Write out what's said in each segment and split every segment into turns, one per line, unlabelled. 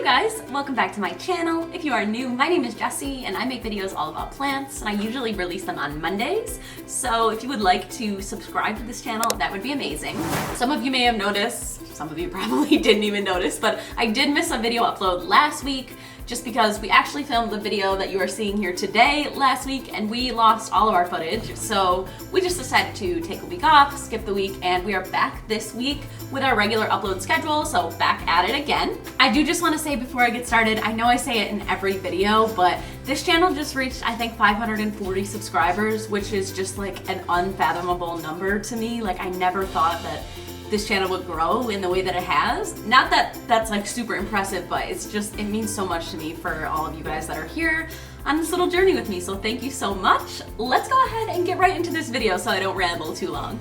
guys, welcome back to my channel. If you are new, my name is Jessie and I make videos all about plants and I usually release them on Mondays. So if you would like to subscribe to this channel, that would be amazing. Some of you may have noticed, some of you probably didn't even notice, but I did miss a video upload last week just because we actually filmed the video that you are seeing here today last week and we lost all of our footage. So we just decided to take a week off, skip the week, and we are back this week with our regular upload schedule, so back at it again. I do just want to say before I get started, I know I say it in every video, but this channel just reached, I think, 540 subscribers, which is just like an unfathomable number to me. Like, I never thought that this channel would grow in the way that it has. Not that that's like super impressive, but it's just, it means so much to me for all of you guys that are here on this little journey with me, so thank you so much. Let's go ahead and get right into this video so I don't ramble too long.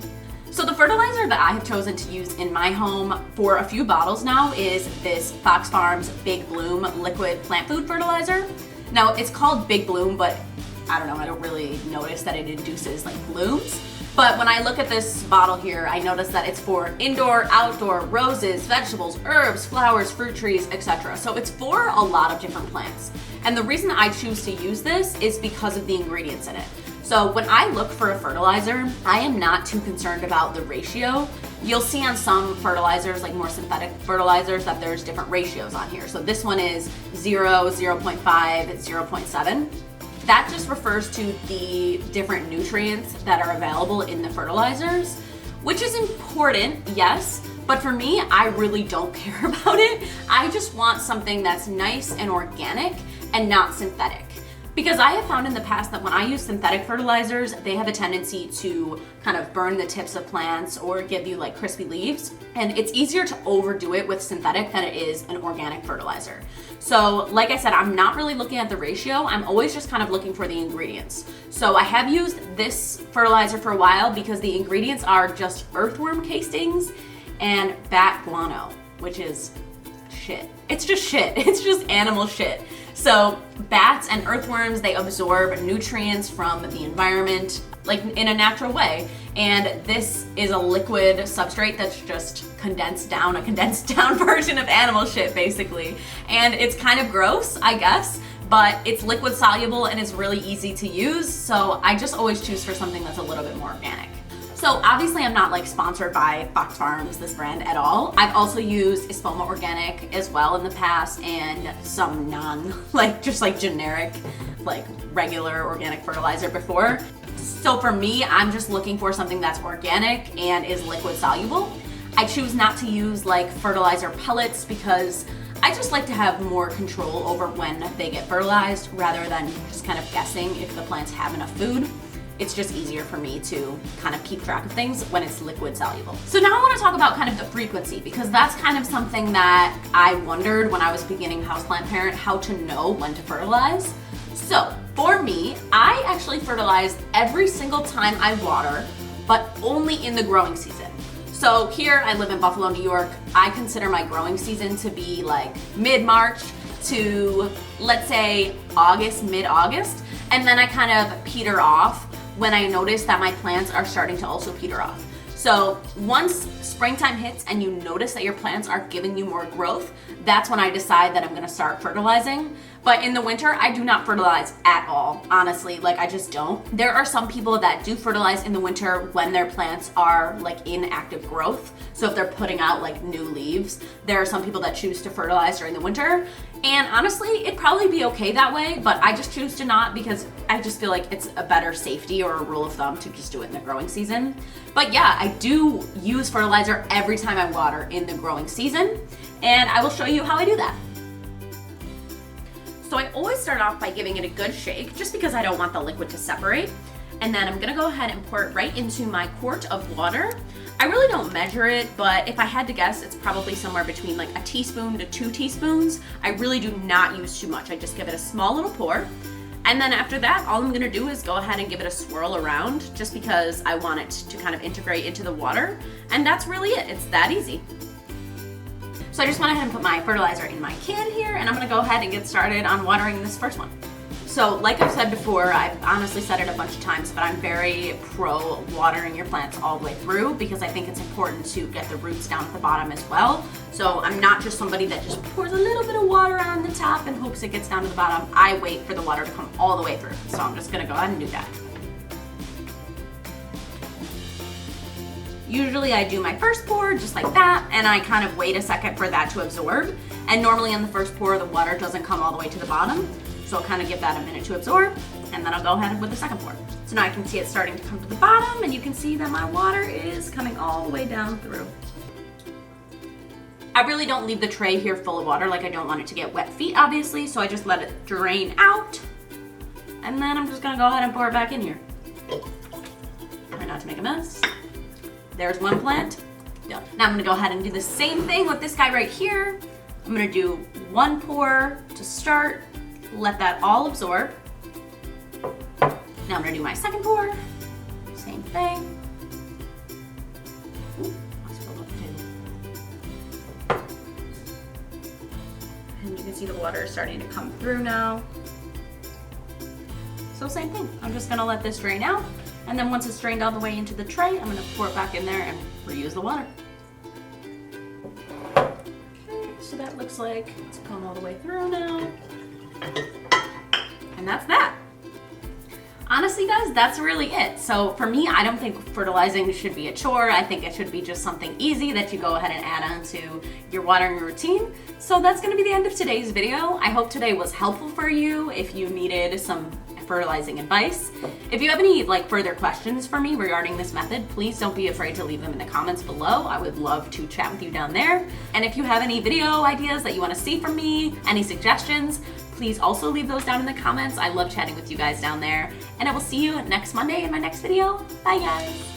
So the fertilizer that I have chosen to use in my home for a few bottles now is this Fox Farms Big Bloom liquid plant food fertilizer. Now it's called Big Bloom, but I don't know, I don't really notice that it induces like blooms. But when I look at this bottle here, I notice that it's for indoor, outdoor, roses, vegetables, herbs, flowers, fruit trees, etc. So it's for a lot of different plants. And the reason I choose to use this is because of the ingredients in it. So when I look for a fertilizer, I am not too concerned about the ratio. You'll see on some fertilizers, like more synthetic fertilizers, that there's different ratios on here. So this one is 0, 0.5, 0.7. That just refers to the different nutrients that are available in the fertilizers, which is important, yes, but for me, I really don't care about it. I just want something that's nice and organic and not synthetic. Because I have found in the past that when I use synthetic fertilizers, they have a tendency to kind of burn the tips of plants or give you like crispy leaves. And it's easier to overdo it with synthetic than it is an organic fertilizer. So like I said, I'm not really looking at the ratio. I'm always just kind of looking for the ingredients. So I have used this fertilizer for a while because the ingredients are just earthworm castings and bat guano, which is shit. It's just shit. It's just animal shit. So bats and earthworms, they absorb nutrients from the environment like in a natural way. And this is a liquid substrate that's just condensed down, a condensed down version of animal shit basically. And it's kind of gross, I guess, but it's liquid soluble and it's really easy to use. So I just always choose for something that's a little bit more organic. So obviously I'm not like sponsored by Fox Farms, this brand, at all. I've also used Espoma Organic as well in the past and some just generic, like regular organic fertilizer before. So for me, I'm just looking for something that's organic and is liquid soluble. I choose not to use like fertilizer pellets because I just like to have more control over when they get fertilized rather than just kind of guessing if the plants have enough food. It's just easier for me to kind of keep track of things when it's liquid soluble. So now I want to talk about kind of the frequency, because that's kind of something that I wondered when I was beginning houseplant parent, how to know when to fertilize. So for me, I actually fertilize every single time I water, but only in the growing season. So here I live in Buffalo, New York. I consider my growing season to be like mid-March to, let's say, August, mid-August. And then I kind of peter off when I notice that my plants are starting to also peter off. So once springtime hits and you notice that your plants are giving you more growth, that's when I decide that I'm gonna start fertilizing. But in the winter, I do not fertilize at all, honestly, like I just don't. There are some people that do fertilize in the winter when their plants are like in active growth. So if they're putting out like new leaves, there are some people that choose to fertilize during the winter. And honestly, it'd probably be okay that way, but I just choose to not because I just feel like it's a better safety or a rule of thumb to just do it in the growing season. But yeah, I do use fertilizer every time I water in the growing season, and I will show you how I do that. So I always start off by giving it a good shake, just because I don't want the liquid to separate. And then I'm gonna go ahead and pour it right into my quart of water. I really don't measure it, but if I had to guess, it's probably somewhere between like a teaspoon to 2 teaspoons. I really do not use too much. I just give it a small little pour. And then after that, all I'm gonna do is go ahead and give it a swirl around, just because I want it to kind of integrate into the water. And that's really it, it's that easy. So I just went ahead and put my fertilizer in my can here, and I'm gonna go ahead and get started on watering this first one. So like I've said before, I've honestly said it a bunch of times, but I'm very pro watering your plants all the way through because I think it's important to get the roots down at the bottom as well. So I'm not just somebody that just pours a little bit of water on the top and hopes it gets down to the bottom. I wait for the water to come all the way through. So I'm just gonna go ahead and do that. Usually I do my first pour just like that, and I kind of wait a second for that to absorb. And normally on the first pour, the water doesn't come all the way to the bottom. So I'll kind of give that a minute to absorb, and then I'll go ahead with the second pour. So now I can see it starting to come to the bottom, and you can see that my water is coming all the way down through. I really don't leave the tray here full of water, like I don't want it to get wet feet, obviously, so I just let it drain out, and then I'm just gonna go ahead and pour it back in here. Try not to make a mess. There's one plant, done. Now I'm gonna go ahead and do the same thing with this guy right here. I'm gonna do one pour to start, let that all absorb. Now I'm gonna do my second pour, same thing. Ooh, that's filled up too. And you can see the water is starting to come through now. So same thing, I'm just gonna let this drain out, and then once it's drained all the way into the tray, I'm gonna pour it back in there and reuse the water. Okay, so that looks like it's come all the way through now. And that's that. Honestly, guys, that's really it. So for me, I don't think fertilizing should be a chore. I think it should be just something easy that you go ahead and add on to your watering routine. So that's gonna be the end of today's video. I hope today was helpful for you if you needed some fertilizing advice. If you have any further questions for me regarding this method, please don't be afraid to leave them in the comments below. I would love to chat with you down there. And if you have any video ideas that you want to see from me, any suggestions, please also leave those down in the comments. I love chatting with you guys down there. And I will see you next Monday in my next video. Bye guys.